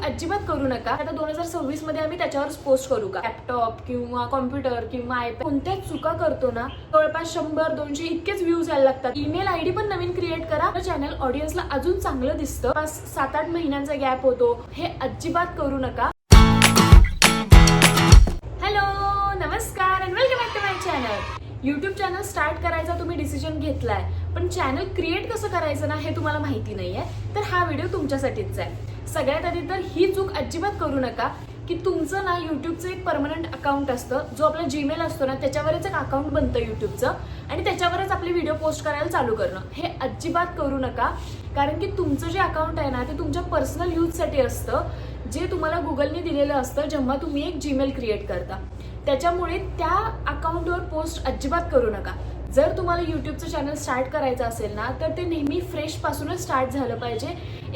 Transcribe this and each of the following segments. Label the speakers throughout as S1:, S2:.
S1: अजिबात करू नका। आता 2026 मध्ये आम्ही त्याच्यावर पोस्ट करू का, लॅपटॉप किंवा कॉम्प्युटर किंवा आयपॅड, कोणत्या चुका करतो ना, जवळपास 100-200 इतकेच व्ह्यूज यायला लागतात। ईमेल आयडी पण नवीन क्रिएट करा, चॅनल ऑडियन्सला अजून चांगलं दिसतं। 7-8 महिन्यांचा गॅप होतो, हे अजिबात करू नका। हॅलो, नमस्कार and welcome back to my channel. YouTube channel start करायचा तुम्ही डिसिजन घेतलाय, पण चॅनल क्रिएट कसं करायचं ना हे तुम्हाला माहिती नाहीये, तर हा व्हिडिओ तुमच्यासाठीच आहे। सगळ्यात आधी तर ही चूक अजिबात करू नका की तुमचं ना यूट्यूबचं एक परमनंट अकाउंट असतं, जो आपला जीमेल असतो ना त्याच्यावरच एक अकाउंट बनतं यूट्यूबचं, आणि त्याच्यावरच आपले व्हिडिओ पोस्ट करायला चालू करणं, हे अजिबात करू नका। कारण की तुमचं जे अकाउंट आहे ना ते तुमच्या पर्सनल यूजसाठी असतं, जे तुम्हाला गुगलने दिलेलं असतं जेव्हा तुम्ही एक जीमेल क्रिएट करता। त्याच्यामुळे त्या अकाउंटवर पोस्ट अजिबात करू नका। जर तुम्हाला यूट्यूबचं चॅनल स्टार्ट करायचं असेल ना, तर ते नेहमी फ्रेश पासूनच स्टार्ट झालं पाहिजे।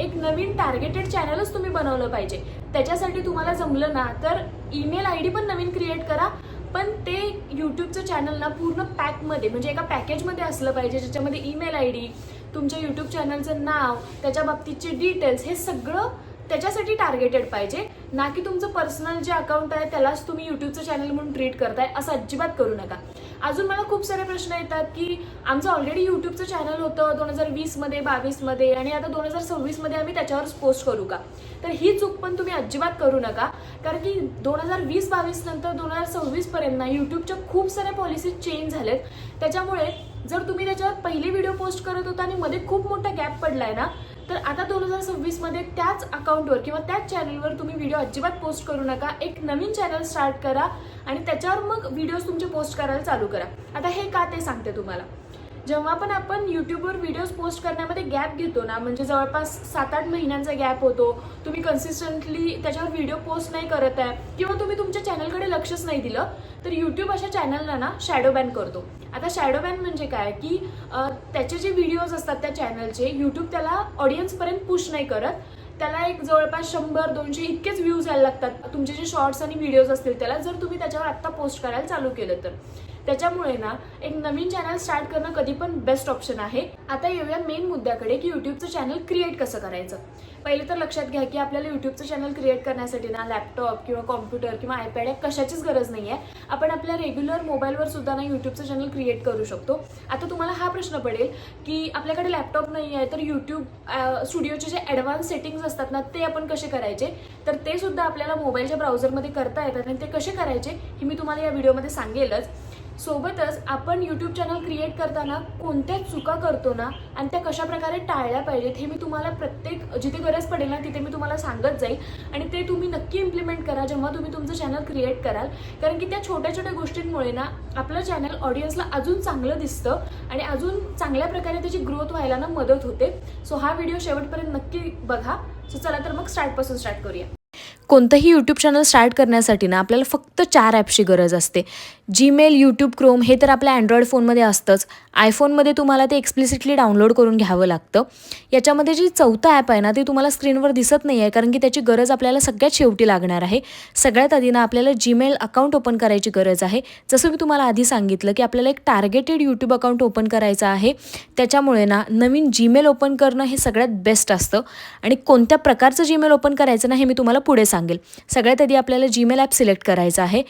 S1: एक नवीन टार्गेटेड चॅनलच तुम्ही बनवलं पाहिजे। त्याच्यासाठी तुम्हाला जमलं ना तर ईमेल आयडी पण नवीन क्रिएट करा, पण ते यूट्यूबचं चॅनल ना पूर्ण पॅकमध्ये, म्हणजे एका पॅकेजमध्ये असलं पाहिजे, ज्याच्यामध्ये ईमेल आयडी, तुमच्या यूट्यूब चॅनलचं नाव, त्याच्या बाबतीतचे डिटेल्स, हे सगळं त्याच्यासाठी टार्गेटेड पाहिजे, ना की तुमचं पर्सनल जे अकाउंट आहे त्यालाच तुम्ही यूट्यूबचं चॅनल म्हणून ट्रीट करताय, असं अजिबात करू नका। अजून मला खूप सारे प्रश्न येतात की आमचं ऑलरेडी यूट्यूबचं चॅनल होतं 2020 मध्ये, 22 मध्ये, आणि आता 2026 मध्ये आम्ही त्याच्यावरच पोस्ट करू का? तर ही चूक पण तुम्ही अजिबात करू नका, कारण की 2020-22 नंतर 2026 पर्यंत ना यूट्यूबच्या खूप साऱ्या पॉलिसीज चेंज झालेत। त्याच्यामुळे जर तुम्ही त्याच्यावर पहिले व्हिडिओ पोस्ट करत होता आणि मध्ये खूप मोठा गॅप पडलाय ना, तर आता 2026 मध्ये त्याच अकाउंटवर किंवा त्याच चॅनलवर तुम्ही व्हिडिओ अजिबात पोस्ट करू नका। एक नवीन चॅनल स्टार्ट करा आणि त्याच्यावर मग व्हिडिओज तुमचे पोस्ट करायला चालू करा। आता हे का ते सांगते तुम्हाला। जेव्हा पण आपण यूट्यूबवर व्हिडिओज पोस्ट करण्यामध्ये गॅप घेतो ना, म्हणजे जवळपास 7-8 महिन्यांचा गॅप होतो, तुम्ही कन्सिस्टंटली त्याच्यावर व्हिडिओ पोस्ट नाही करत आहे किंवा तुम्ही तुमच्या चॅनलकडे लक्षच नाही दिलं, तर यूट्यूब अशा चॅनलला ना शॅडो बॅन करतो। आता शॅडो बॅन म्हणजे काय की त्याचे जे व्हिडिओज असतात त्या चॅनलचे, यूट्यूब त्याला ऑडियन्सपर्यंत पुश नाही करत, त्याला एक जवळपास 100-200 इतकेच व्ह्यूज यायला लागतात तुमचे जे शॉर्ट्स आणि व्हिडिओज असतील त्याला, जर तुम्ही त्याच्यावर आत्ता पोस्ट करायला चालू केलं तर। त्याच्यामुळे ना एक नवीन चॅनल स्टार्ट करणं कधी पण बेस्ट ऑप्शन आहे। आता येऊया मेन मुद्द्याकडे की यूट्यूबचं चॅनल क्रिएट कसं करायचं। पहिले तर लक्षात घ्या की आपल्याला यूट्यूबचं चॅनल क्रिएट करण्यासाठी ना लॅपटॉप किंवा कॉम्प्युटर किंवा आयपॅड या कशाचीच गरज नाही आहे। आपण आपल्या रेग्युलर मोबाईलवर सुद्धा ना यूट्यूबचं चॅनल क्रिएट करू शकतो। आता तुम्हाला हा प्रश्न पडेल की आपल्याकडे लॅपटॉप नाही आहे, तर यूट्यूब स्टुडिओचे जे ॲडव्हान्स सेटिंग्स असतात ना ते आपण कसे करायचे, तर ते सुद्धा आपल्याला मोबाईलच्या ब्राउझरमध्ये करता येतात, आणि ते कसे करायचे हे मी तुम्हाला या व्हिडिओमध्ये सांगेलच। सोबतच आपण यूट्यूब चॅनल क्रिएट करताना कोणत्या चुका करतो ना आणि त्या कशा प्रकारे टाळल्या पाहिजेत हे मी तुम्हाला प्रत्येक जिथे गरज पडेल ना तिथे मी तुम्हाला सांगत जाईल, आणि ते तुम्ही नक्की इम्प्लिमेंट करा जेव्हा तुम्ही तुमचं चॅनल क्रिएट कराल। कारण की त्या छोट्या छोट्या गोष्टींमुळे ना आपलं चॅनल ऑडियन्सला अजून चांगलं दिसतं आणि अजून चांगल्या प्रकारे त्याची ग्रोथ व्हायला ना मदत होते। सो हा व्हिडिओ शेवटपर्यंत नक्की बघा। सो चला तर मग स्टार्टपासून स्टार्ट करूया।
S2: कोणतंही यूट्यूब चॅनल स्टार्ट करण्यासाठी ना आपल्याला फक्त 4 ॲप्सची गरज असते। जीमेल, यूट्यूब, क्रोम हे तर आपल्या अँड्रॉइड फोनमध्ये असतंच, आयफोनमध्ये तुम्हाला ते एक्सप्लिसिटली डाउनलोड करून घ्यावं लागतं। याच्यामध्ये जी चौथं ॲप आहे ना ते तुम्हाला स्क्रीनवर दिसत नाही आहे, कारण की त्याची गरज आपल्याला सगळ्यात शेवटी लागणार आहे। सगळ्यात आधी ना आपल्याला जीमेल अकाउंट ओपन करायची गरज आहे। जसं मी तुम्हाला आधी सांगितलं की आपल्याला एक टार्गेटेड यूट्यूब अकाउंट ओपन करायचं आहे, त्याच्यामुळे ना नवीन जीमेल ओपन करणं हे सगळ्यात बेस्ट असतं। आणि कोणत्या प्रकारचं जीमेल ओपन करायचं ना हे मी तुम्हाला पुढे सांगेल। सगळ्यात आधी आपल्याला जीमेल ॲप सिलेक्ट करायचं आहे।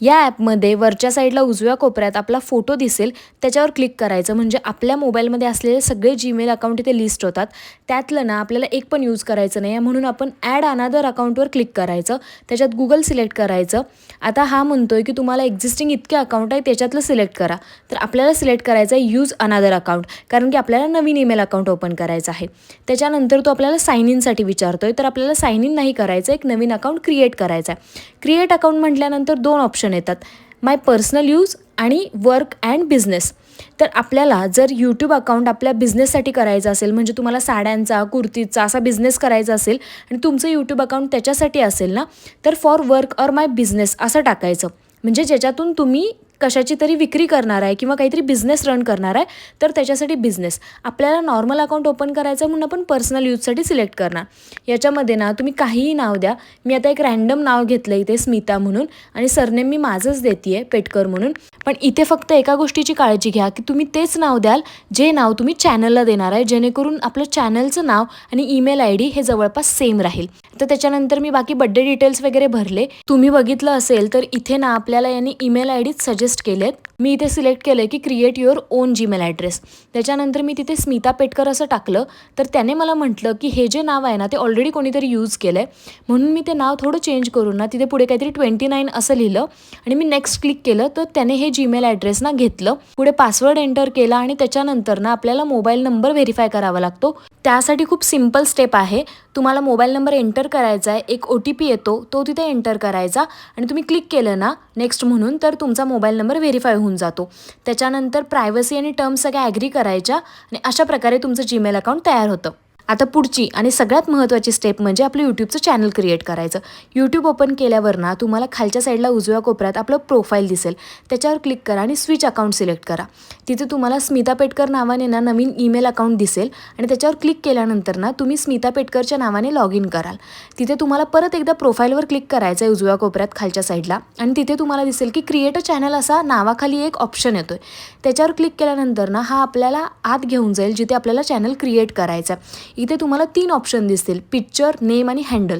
S2: या ॲपमध्ये वरच्या साईडला उजव्या कोपऱ्यात आपला फोटो दिसेल, त्याच्यावर क्लिक करायचं, म्हणजे आपल्या मोबाईलमध्ये असलेले सगळे जीमेल अकाउंट इथे लिस्ट होतात। त्यातलं ना आपल्याला एक पण यूज करायचं नाही आहे, म्हणून आपण ॲड अनादर अकाउंटवर क्लिक करायचं, त्याच्यात गुगल सिलेक्ट करायचं। आता हा म्हणतोय की तुम्हाला एक्झिस्टिंग इतके अकाउंट आहे त्याच्यातलं सिलेक्ट करा, तर आपल्याला सिलेक्ट करायचं आहे यूज अनादर अकाउंट, कारण की आपल्याला नवीन ईमेल अकाउंट ओपन करायचं आहे। त्याच्यानंतर तो आपल्याला साइन इनसाठी विचारतोय, तर आपल्याला साइन इन नाही करायचं, एक नवीन अकाउंट क्रिएट करायचं आहे। क्रिएट अकाउंट म्हटल्यानंतर 2 ऑप्शन येतात, माय पर्सनल यूज आणि वर्क अँड बिझनेस। तर आपल्याला जर यूट्यूब अकाउंट आपल्या बिझनेससाठी करायचं असेल, म्हणजे तुम्हाला साड्यांचा, कुर्तीचा असा बिझनेस करायचा असेल आणि तुमचं यूट्यूब अकाउंट त्याच्यासाठी असेल ना, तर for work or my business असं टाकायचं, म्हणजे ज्याच्यातून तुम्ही कशाची तरी विक्री करणार आहे किंवा काहीतरी बिझनेस रन करणार आहे तर त्याच्यासाठी बिझनेस. आपल्याला नॉर्मल अकाउंट ओपन करायचं म्हणून आपण पर्सनल यूजसाठी सिलेक्ट करणार. याच्यामध्ये ना तुम्ही काहीही नाव द्या. मी आता एक रँडम नाव घेतलं इथे स्मिता म्हणून आणि सरनेम मी माझंच देते आहे पेटकर म्हणून. पण इथे फक्त एका गोष्टीची काळजी घ्या की तुम्ही तेच नाव द्याल जे नाव तुम्ही चॅनलला देणार आहे, जेणेकरून आपलं चॅनलचं नाव आणि ईमेल ID हे जवळपास सेम राहील. तर त्याच्यानंतर मी बाकी बड्डे डिटेल्स वगैरे भरले. तुम्ही बघितलं असेल तर इथे ना आपल्याला यांनी ईमेल ID सजेस्ट केलेत. मी इथे सिलेक्ट केलं की create your on Gmail address. त्याच्यानंतर मी तिथे स्मिता पेटकर असं टाकलं तर त्याने मला म्हटलं की हे जे नाव आहे ना ते ऑलरेडी कोणीतरी यूज केलं आहे, म्हणून मी ते नाव थोडं चेंज करून ना तिथे पुढे काहीतरी 29 असं लिहिलं आणि मी नेक्स्ट क्लिक केलं तर त्याने हे जीमेल ॲड्रेस ना घेतलं. पुढे पासवर्ड एंटर केला आणि त्याच्यानंतर ना आपल्याला मोबाईल नंबर व्हेरीफाय करावा लागतो. त्यासाठी खूप सिम्पल स्टेप आहे. तुम्हाला मोबाईल नंबर एंटर करायचा आहे, एक OTP येतो तो तिथे एंटर करायचा आणि तुम्ही क्लिक केलं ना नेक्स्ट म्हणून तर तुमचा मोबाईल नंबर व्हेरीफाय होऊन जातो. त्याच्यानंतर प्रायव्हसी आणि टर्म्स सगळ्या ॲग्री करायच्या आणि अशा प्रकारे तुमचं जीमेल अकाउंट तयार होतं. आता पुढची आणि सगळ्यात महत्त्वाची स्टेप म्हणजे आपलं यूट्यूबचं चॅनल क्रिएट करायचं. यूट्यूब ओपन केल्यावर ना तुम्हाला खालच्या साईडला उजव्या कोपऱ्यात आपलं प्रोफाईल दिसेल, त्याच्यावर क्लिक करा आणि स्विच अकाउंट सिलेक्ट करा. तिथे तुम्हाला स्मिता पेटकर नावाने ना नवीन ईमेल अकाउंट दिसेल आणि त्याच्यावर क्लिक केल्यानंतर ना तुम्ही स्मिता पेटकरच्या नावाने लॉग इन कराल. तिथे तुम्हाला परत एकदा प्रोफाईलवर क्लिक करायचं आहे उजव्या कोपऱ्यात खालच्या साईडला आणि तिथे तुम्हाला दिसेल की क्रिएट अ चॅनल असा नावाखाली एक ऑप्शन येतोय. त्याच्यावर क्लिक केल्यानंतर ना हा आपल्याला आत घेऊन जाईल जिथे आपल्याला चॅनल क्रिएट करायचं. इथे तुम्हाला 3 ऑप्शन दिसतील, पिक्चर, नेम आणि हँडल.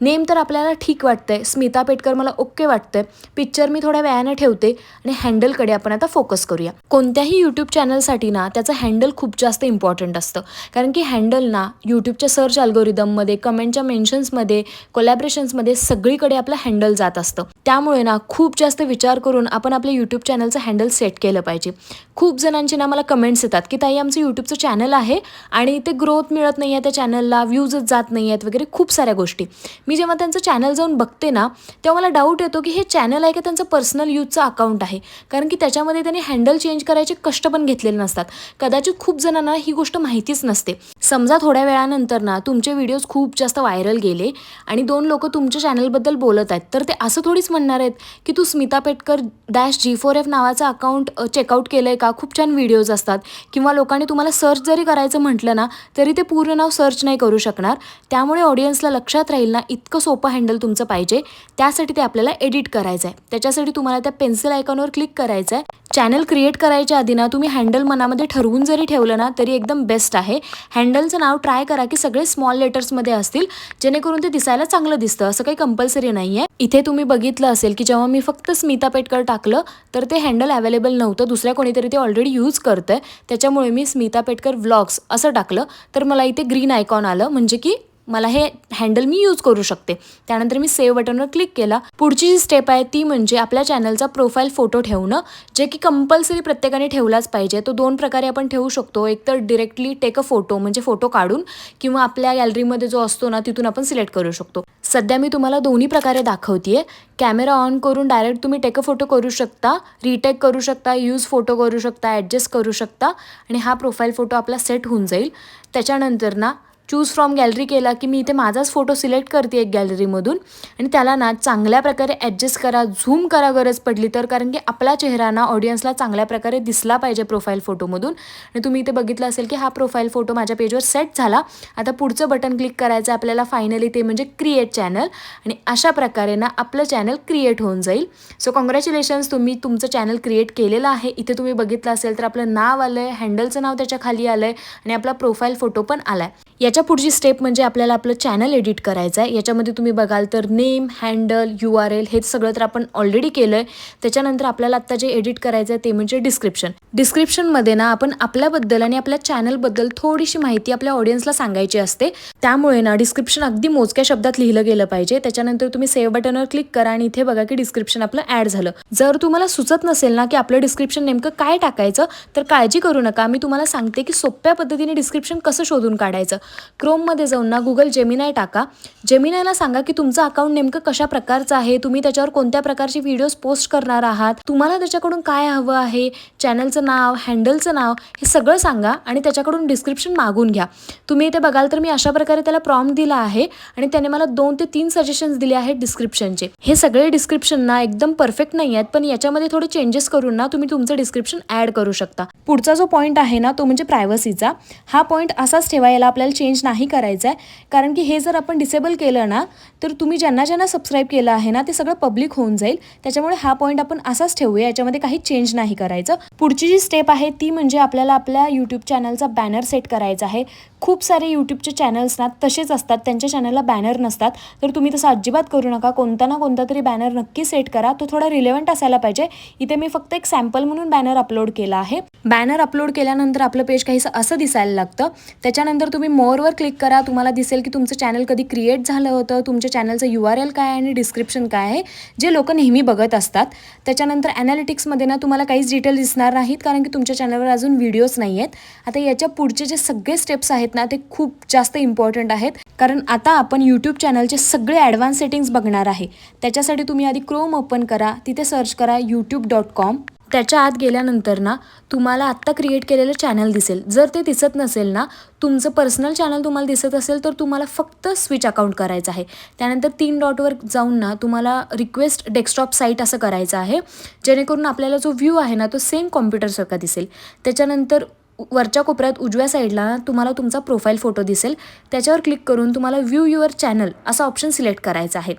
S2: नेम तर आपल्याला ठीक वाटतंय, स्मिता पेटकर मला ओके वाटतंय. पिक्चर मी थोड्या वेळानं ठेवते आणि हँडलकडे आपण आता फोकस करूया. कोणत्याही यूट्यूब चॅनलसाठी ना त्याचं हँडल खूप जास्त इम्पॉर्टंट असतं, कारण की हँडल ना यूट्यूबच्या सर्च अल्गोरिदममध्ये, कमेंटच्या मेन्शन्समध्ये, कोलॅबरेशन्समध्ये सगळीकडे आपलं हँडल जात असतं. त्यामुळे ना खूप जास्त विचार करून आपण आपल्या यूट्यूब चॅनलचं हँडल सेट केलं पाहिजे. खूप जणांची ना मला कमेंट्स येतात की ताई आमचं यूट्यूबचं चॅनल आहे आणि ते ग्रोथ मिळत नाही आहे, त्या चॅनलला व्ह्यूजच जात नाही आहेत वगैरे खूप साऱ्या गोष्टी. मी जेव्हा त्यांचं चॅनल जाऊन बघते ना तेव्हा मला डाऊट येतो की हे चॅनल आहे का त्यांचं पर्सनल यूजचं अकाउंट आहे, कारण की त्याच्यामध्ये त्यांनी हँडल चेंज करायचे कष्ट पण घेतलेले नसतात. कदाचित खूप जणांना ही गोष्ट माहितीच नसते. समजा थोड्या वेळानंतर ना तुमचे व्हिडिओज खूप जास्त व्हायरल गेले आणि 2 लोक तुमच्या चॅनलबद्दल बोलत आहेत, तर ते असं थोडीच म्हणणार आहेत की तू स्मिता पेटकर -G4F नावाचं अकाउंट चेकआउट केलं आहे का, खूप छान व्हिडिओज असतात. किंवा लोकांनी तुम्हाला सर्च जरी करायचं म्हटलं ना तरी ते पूर्ण नाव सर्च नाही करू शकणार. त्यामुळे ऑडियन्सला लक्षात राहील ना इतकं सोपं हँडल तुमचं पाहिजे. त्यासाठी ते आपल्याला एडिट करायचं आहे. त्याच्यासाठी तुम्हाला त्या पेन्सिल आयकॉनवर क्लिक करायचं आहे. चॅनल क्रिएट करायच्या आधी ना तुम्ही हँडल मनामध्ये ठरवून जरी ठेवलं ना तरी एकदम बेस्ट आहे. हँडलचं नाव ट्राय करा की सगळे स्मॉल लेटर्समध्ये असतील, जेणेकरून ते दिसायला चांगलं दिसतं. असं काही कंपल्सरी नाही आहे. इथे तुम्ही बघितलं असेल की जेव्हा मी फक्त स्मिता पेटकर टाकलं तर ते हँडल अवेलेबल नव्हतं, दुसऱ्या कोणीतरी ते ऑलरेडी यूज करतं आहे. त्याच्यामुळे मी स्मिता पेटकर व्लॉग्स असं टाकलं तर मला इथे ग्रीन आयकॉन आलं, म्हणजे की मला हे हँडल मी यूज करू शकते. त्यानंतर मी सेव्ह बटनवर क्लिक केला. पुढची जी स्टेप आहे ती म्हणजे आपल्या चॅनलचा प्रोफाईल फोटो ठेवणं, जे की कंपल्सरी प्रत्येकाने ठेवलाच पाहिजे. तो 2 प्रकारे आपण ठेवू शकतो. एक तर डिरेक्टली टेक अ फोटो म्हणजे फोटो काढून, किंवा आपल्या गॅलरीमध्ये जो असतो ना तिथून आपण सिलेक्ट करू शकतो. सध्या मी तुम्हाला दोन्ही प्रकारे दाखवते. कॅमेरा ऑन करून डायरेक्ट तुम्ही टेक अ फोटो करू शकता, रिटेक करू शकता, यूज फोटो करू शकता, ॲडजस्ट करू शकता आणि हा प्रोफाईल फोटो आपला सेट होऊन जाईल. त्याच्यानंतर ना चूज फ्रॉम गॅलरी केला की मी इथे माझाच फोटो सिलेक्ट करते एक गॅलरीमधून आणि त्याला ना चांगल्या प्रकारे ॲडजस्ट करा, झूम करा गरज पडली तर, कारण की आपला चेहरा ना ऑडियन्सला चांगल्या प्रकारे दिसला पाहिजे प्रोफाईल फोटोमधून. आणि तुम्ही इथे बघितलं असेल की हा प्रोफाईल फोटो माझ्या पेजवर सेट झाला. आता पुढचं बटन क्लिक करायचं आपल्याला फायनली, ते म्हणजे क्रिएट चॅनल. आणि अशा प्रकारे ना आपलं चॅनल क्रिएट होऊन जाईल. सो कॉंग्रॅच्युलेशन्स, तुम्ही तुमचं चॅनल क्रिएट केलेलं आहे. इथे तुम्ही बघितलं असेल तर आपलं नाव आलं आहे, हँडलचं नाव त्याच्या खाली आलं आहे आणि आपला प्रोफाईल फोटो पण आला आहे. याच्या पुढची स्टेप म्हणजे आपल्याला आपलं चॅनल एडिट करायचं आहे. याच्यामध्ये तुम्ही बघाल तर नेम, हँडल, URL हे सगळं तर आपण ऑलरेडी केलं आहे. त्याच्यानंतर आपल्याला आत्ता जे एडिट करायचं आहे ते म्हणजे डिस्क्रिप्शन. डिस्क्रिप्शनमध्ये ना आपण आपल्याबद्दल आणि आपल्या चॅनलबद्दल थोडीशी माहिती आपल्या ऑडियन्सला सांगायची असते. त्यामुळे ना डिस्क्रिप्शन अगदी मोजक्या शब्दात लिहिलं गेलं पाहिजे. त्याच्यानंतर तुम्ही सेव्ह बटनवर क्लिक करा आणि इथे बघा की डिस्क्रिप्शन आपलं ॲड झालं. जर तुम्हाला सुचत नसेल ना की आपलं डिस्क्रिप्शन नेमकं काय टाकायचं, तर काळजी करू नका. मी तुम्हाला सांगते की सोप्या पद्धतीने डिस्क्रिप्शन कसं शोधून काढायचं. क्रोममध्ये जाऊन ना गुगल जेमिनाय टाका. जेमिनायला सांगा की तुमचं अकाउंट नेमकं कशा प्रकारचं आहे, तुम्ही त्याच्यावर कोणत्या प्रकारचे व्हिडिओज पोस्ट करणार आहात, तुम्हाला त्याच्याकडून काय हवं आहे, चॅनलचं नाव, हँडलचं नाव, हे सगळं सांगा आणि त्याच्याकडून डिस्क्रिप्शन मागून घ्या. तुम्ही इथे बघाल तर मी अशा प्रकारे त्याला प्रॉम्प्ट दिला आहे आणि त्याने मला 2 ते 3 सजेशन्स दिले आहेत डिस्क्रिप्शनचे. हे सगळे डिस्क्रिप्शन ना एकदम परफेक्ट नाही आहेत, पण याच्यामध्ये थोडे चेंजेस करून ना तुम्ही तुमचं डिस्क्रिप्शन ॲड करू शकता. पुढचा जो पॉईंट आहे ना तो म्हणजे प्रायव्हसीचा. हा पॉईंट असाच ठेवा, याला आपल्याला चेंज नाही करायचा आहे, कारण की हे जर आपण डिसेबल केलं ना तर तुम्ही ज्यांना सबस्क्राईब केलं आहे ना ते सगळं पब्लिक होऊन जाईल. त्याच्यामुळे हा पॉईंट आपण असाच ठेवूया, याच्यामध्ये काही चेंज नाही करायचं. पुढची जी स्टेप आहे ती म्हणजे आपल्याला आपल्या यूट्यूब चॅनलचा बॅनर सेट करायचा आहे. खूप सारे यूट्यूबचे चॅनल्स ना तसेच असतात, त्यांच्या चॅनलला बॅनर नसतात, तर तुम्ही तसं अजिबात करू नका. कोणता ना कोणता तरी बॅनर नक्की सेट करा, तो थोडा रिलेव्हंट असायला पाहिजे. इथे मी फक्त एक सॅम्पल म्हणून बॅनर अपलोड केला आहे. बॅनर अपलोड केल्यानंतर आपलं पेज काहीसं असं दिसायला लागतं. त्याच्यानंतर तुम्ही मोरवर क्लिक करा, तुम्हाला दिसेल की तुमचं चॅनल कधी क्रिएट झालं होतं, तुमच्या चॅनलचं URL काय आणि डिस्क्रिप्शन काय आहे, जे लोक नेहमी बघत असतात. त्याच्यानंतर ॲनालिटिक्समध्ये ना तुम्हाला काहीच डिटेल दिसणार नाहीत, कारण की तुमच्या चॅनलवर अजून व्हिडिओज नाही आहेत. आता याच्या पुढचे जे सगळे स्टेप्स आहेत ना ते खूप जास्त इम्पॉर्टंट आहेत, कारण आता आपण यूट्यूब चॅनलचे सगळे ॲडव्हान्स सेटिंग्स बघणार आहे. त्याच्यासाठी तुम्ही आधी क्रोम ओपन करा, तिथे सर्च करा youtube.com. त्याच्या आत गेल्यानंतर ना तुम्हाला आत्ता क्रिएट केलेलं चॅनल दिसेल. जर ते दिसत नसेल ना, तुमचं पर्सनल चॅनल तुम्हाला दिसत असेल तर तुम्हाला फक्त स्विच अकाउंट करायचं आहे. त्यानंतर 3 डॉटवर जाऊन ना तुम्हाला रिक्वेस्ट डेस्कटॉप साईट असं करायचं आहे, जेणेकरून आपल्याला जो व्ह्यू आहे ना तो सेम कॉम्प्युटरसारखा दिसेल. त्याच्यानंतर वरच्या कोपऱ्यात उजव्या साईडला तुम्हाला तुमचा प्रोफाईल फोटो दिसेल. त्याच्यावर क्लिक करून तुम्हाला व्ह्यू युअर चॅनल असा ऑप्शन सिलेक्ट करायचा आहे.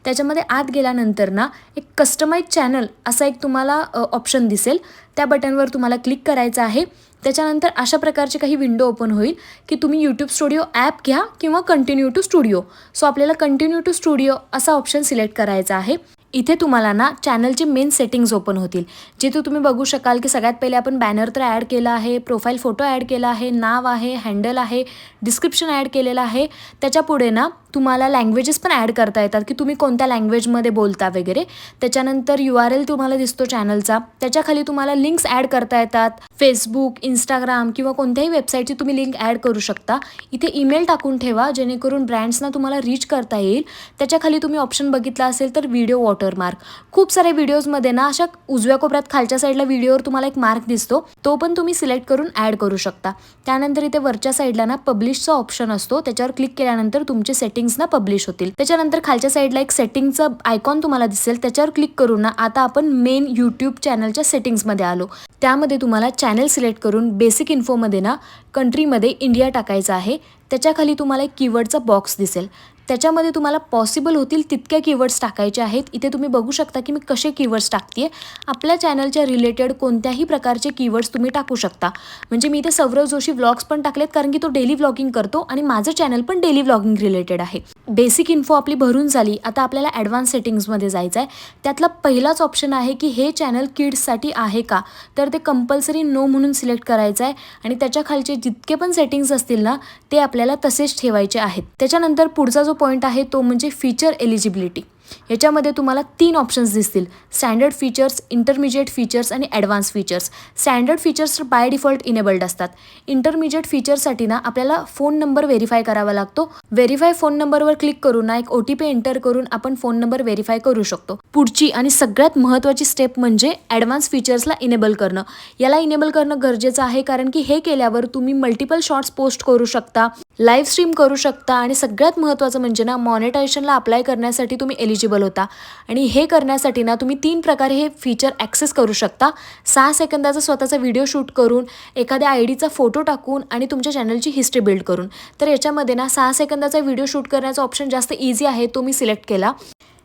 S2: त्याच्यामध्ये आत गेल्यानंतर ना एक कस्टमाइज चॅनल असा एक तुम्हाला ऑप्शन दिसेल, त्या बटनवर तुम्हाला क्लिक करायचं आहे. त्याच्यानंतर अशा प्रकारची काही विंडो ओपन होईल की तुम्ही यूट्यूब स्टुडिओ ॲप घ्या किंवा कंटिन्यू टू स्टुडिओ. सो आपल्याला कंटिन्यू टू स्टुडिओ असा ऑप्शन सिलेक्ट करायचा आहे. इथे तुम्हाला ना चॅनलचे मेन सेटिंग्स ओपन होतील, जिथे तुम्ही बघू शकाल की सगळ्यात पहिले आपण बॅनर तर ॲड केला आहे, प्रोफाईल फोटो ॲड केला आहे, नाव आहे, हँडल आहे, डिस्क्रिप्शन ॲड केलेलं आहे. त्याच्या पुढे ना तुम्हाला लँग्वेजेस पण ॲड करता येतात की तुम्ही कोणत्या लँग्वेजमध्ये बोलता वगैरे. त्याच्यानंतर URL तुम्हाला दिसतो चॅनलचा. त्याच्याखाली तुम्हाला लिंक्स ॲड करता येतात, फेसबुक, इंस्टाग्राम किंवा कोणत्याही वेबसाईटची तुम्ही लिंक ॲड करू शकता. इथे ईमेल टाकून ठेवा, जेणेकरून ब्रँड्सना तुम्हाला रीच करता येईल. त्याच्याखाली तुम्ही ऑप्शन बघितला असेल तर व्हिडिओ वॉटरमार्क. खूप सारे व्हिडिओजमध्ये ना अशा उजव्या कोपऱ्यात खालच्या साईडला व्हिडिओवर तुम्हाला एक मार्क दिसतो, तो पण तुम्ही सिलेक्ट करून ॲड करू शकता. त्यानंतर इथे वरच्या साईडला ना पब्लिशचा ऑप्शन असतो, त्याच्यावर क्लिक केल्यानंतर तुमचे सेटिंग्स ना पब्लिश होतील. त्याच्यानंतर खालच्या साईडला एक सेटिंगचा आयकॉन तुम्हाला दिसेल, त्याच्यावर क्लिक करून ना आता आपण मेन यूट्यूब चॅनलच्या सेटिंग्समध्ये आलो. त्यामध्ये तुम्हाला चॅनल सिलेक्ट करून बेसिक इन्फोमध्ये ना कंट्रीमध्ये इंडिया टाकायचं आहे. त्याच्याखाली तुम्हाला एक कीवर्डचा बॉक्स दिसेल, त्याच्यामध्ये तुम्हाला पॉसिबल होतील तितक्या कीवर्ड्स टाकायचे आहेत. इथे तुम्ही बघू शकता की मी कसे कीवर्ड्स टाकते. आपल्या चॅनलच्या रिलेटेड कोणत्याही प्रकारचे कीवर्ड्स तुम्ही टाकू शकता. म्हणजे मी इथे सौरव जोशी व्लॉग्स पण टाकलेत, कारण की तो डेली व्लॉगिंग करतो आणि माझं चॅनल पण डेली व्लॉगिंग रिलेटेड आहे. बेसिक इन्फो आपली भरून झाली. आता आपल्याला ॲडव्हान्स सेटिंग्समध्ये जायचं आहे. त्यातला पहिलाच ऑप्शन आहे की हे चॅनल किड्ससाठी आहे का, तर ते कंपल्सरी नो म्हणून सिलेक्ट करायचं आहे आणि त्याच्या खालचे जितके पण सेटिंग्स असतील ना ते आपल्याला तसेच ठेवायचे आहेत. त्याच्यानंतर पुढचा जो पॉईंट आहे तो म्हणजे फीचर एलिजिबिलिटी. याच्यामध्ये तुम्हाला 3 ऑप्शन्स दिसतील, स्टँडर्ड फीचर्स, इंटरमिजिएट फीचर्स आणि advance features. Standard features by default enabled असतात. इंटरमिजिएट फीचरसाठी ना आपल्याला फोन नंबर व्हेरीफाय करावा लागतो. व्हेरीफाय फोन नंबरवर क्लिक करून ना एक OTP एंटर करून आपण फोन नंबर व्हेरीफाय करू शकतो. पुढची आणि सगळ्यात महत्त्वाची स्टेप म्हणजे ॲडव्हान्स फीचर्सला इनेबल करणं. याला इनेबल करणं गरजेचं आहे, कारण की हे केल्यावर तुम्ही मल्टिपल शॉर्ट्स पोस्ट करू शकता, लाईव्ह स्ट्रीम करू शकता आणि सगळ्यात महत्त्वाचं म्हणजे ना मॉनिटायझेशनला अप्लाय करण्यासाठी तुम्ही एलिजिबल होता. आणि हे करण्यासाठी ना तुम्ही 3 प्रकारे हे फीचर ॲक्सेस करू शकता. 6 सेकंदाचा स्वतःचा व्हिडिओ शूट करून, एखाद्या IDचा फोटो टाकून आणि तुमच्या चॅनलची हिस्ट्री बिल्ड करून. तर याच्यामध्ये ना 6 सेकंदाचा व्हिडिओ शूट करण्याचा ऑप्शन जास्त इझी आहे, तो मी सिलेक्ट केला.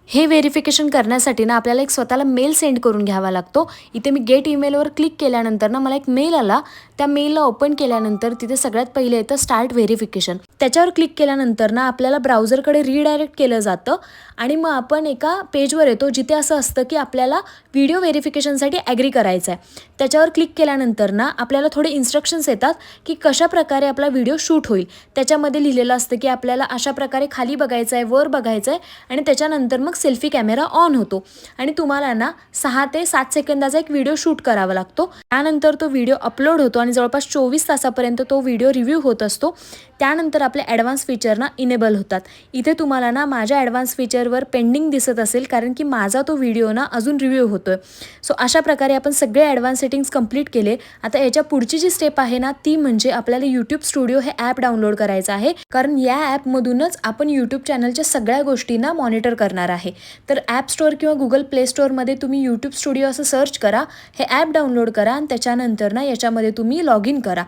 S2: हे व्हेरिफिकेशन करण्यासाठी ना आपल्याला एक स्वतःला मेल सेंड करून घ्यावा लागतो. इथे मी गेट ईमेलवर क्लिक केल्यानंतर ना मला एक मेल आला. त्या मेलला ओपन केल्यानंतर तिथे सगळ्यात पहिले येतं स्टार्ट व्हेरिफिकेशन. त्याच्यावर क्लिक केल्यानंतर ना आपल्याला ब्राउझरकडे रिडायरेक्ट केलं जातं आणि मग आपण एका पेजवर येतो जिथे असं असतं की आपल्याला व्हिडिओ व्हेरिफिकेशनसाठी ॲग्री करायचं आहे. त्याच्यावर क्लिक केल्यानंतर ना आपल्याला थोडे इन्स्ट्रक्शन्स येतात की कशा प्रकारे आपला व्हिडिओ शूट होईल. त्याच्यामध्ये लिहिलेलं असतं की आपल्याला अशा प्रकारे खाली बघायचं आहे, वर बघायचं आहे आणि त्याच्यानंतर मग सेल्फी कॅमेरा ऑन होतो आणि तुम्हाला ना 6 ते 7 सेकंदाचा एक व्हिडिओ शूट करावा लागतो. त्यानंतर तो व्हिडिओ अपलोड होतो आणि जवळपास 24 तासापर्यंत तो व्हिडिओ रिव्ह्यू होत असतो. त्यानंतर आपले ॲडव्हान्स फीचर ना इनेबल होतात. इथे तुम्हाला ना माझ्या ॲडव्हान्स फीचरवर पेंडिंग दिसत असेल कारण की माझा तो व्हिडिओ ना अजून रिव्ह्यू होतोय. सो अशा प्रकारे आपण सगळे ॲडव्हान्स सेटिंग्स कंप्लीट केले. आता याच्या पुढची जी स्टेप आहे ना ती म्हणजे आपल्याला यूट्यूब स्टुडिओ हे ॲप डाउनलोड करायचं आहे, कारण या ॲपमधूनच आपण यूट्यूब चॅनलच्या सगळ्या गोष्टींना मॉनिटर करणार आहे. तर ॲप स्टोअर किंवा गुगल प्ले स्टोअरमध्ये तुम्ही यूट्यूब स्टुडिओ असं सर्च करा, हे ॲप डाउनलोड करा आणि त्याच्यानंतर ना याच्यामध्ये तुम्ही लॉग इन करा.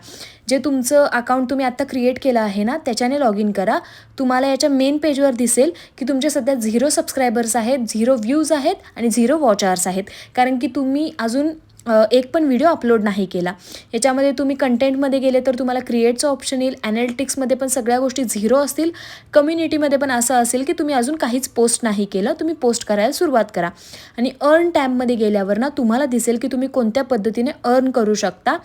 S2: जे तुमचं अकाउंट तुम्ही आत्ता क्रिएट केलं आहे ना त्याच्याने लॉग इन करा. तुम्हाला याच्या मेन पेजवर दिसेल की तुमचे सध्या 0 सबस्क्रायबर्स आहेत, 0 व्ह्यूज आहेत आणि 0 वॉच आवर्स आहेत, कारण की तुम्ही अजून एक पण व्हिडिओ अपलोड नाही केला. याच्यामध्ये तुम्ही कंटेंटमध्ये गेले तर तुम्हाला क्रिएटचं ऑप्शन येईल. ॲनालिटिक्समध्ये पण सगळ्या गोष्टी 0 असतील. कम्युनिटीमध्ये पण असं असेल की तुम्ही अजून काहीच पोस्ट नाही केलं, तुम्ही पोस्ट करायला सुरुवात करा. आणि अर्न टॅबमध्ये गेल्यावर ना तुम्हाला दिसेल की तुम्ही कोणत्या पद्धतीने अर्न करू शकता.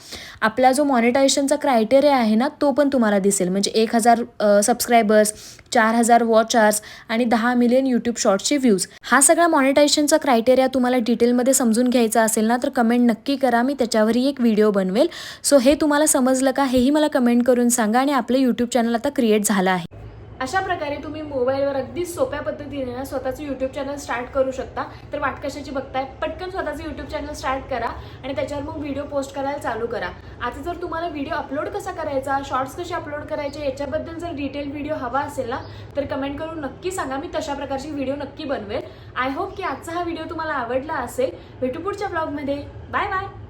S2: आपला जो मॉनिटायझेशनचा क्रायटेरिया आहे ना तो पण तुम्हाला दिसेल, म्हणजे 1000 सबस्क्रायबर्स, 4000 वॉच आवर्स आणि 10 मिलियन यूट्यूब शॉर्ट्सचे व्ह्यूज. हा सगळा मॉनिटायझेशनचा क्रायटेरिया तुम्हाला डिटेलमध्ये समजून घ्यायचा असेल ना तर कमेंट नक्की करा, मी त्याच्यावरही एक व्हिडिओ बनवेल. सो हे तुम्हाला समजलं का हेही मला कमेंट करून सांगा. आणि आपलं यूट्यूब चॅनल आता क्रिएट झालं आहे.
S1: अशा प्रकारे तुम्ही मोबाईलवर अगदी सोप्या पद्धतीने ना स्वतःचं यूट्यूब चॅनल स्टार्ट करू शकता. तर वाट कशाची बघताय, पटकन स्वतःचं यूट्यूब चॅनल स्टार्ट करा आणि त्याच्यावर मग व्हिडिओ पोस्ट करायला चालू करा. आता जर तुम्हाला व्हिडिओ अपलोड कसा करायचा, शॉर्ट्स कसे अपलोड करायचे याच्याबद्दल जर डिटेल व्हिडिओ हवा असेल ना तर कमेंट करून नक्की सांगा, मी तशा प्रकारची व्हिडिओ नक्की बनवेल. आय होप की आजचा हा व्हिडिओ तुम्हाला आवडला असेल. भेटू पुढच्या ब्लॉगमध्ये. Bye bye.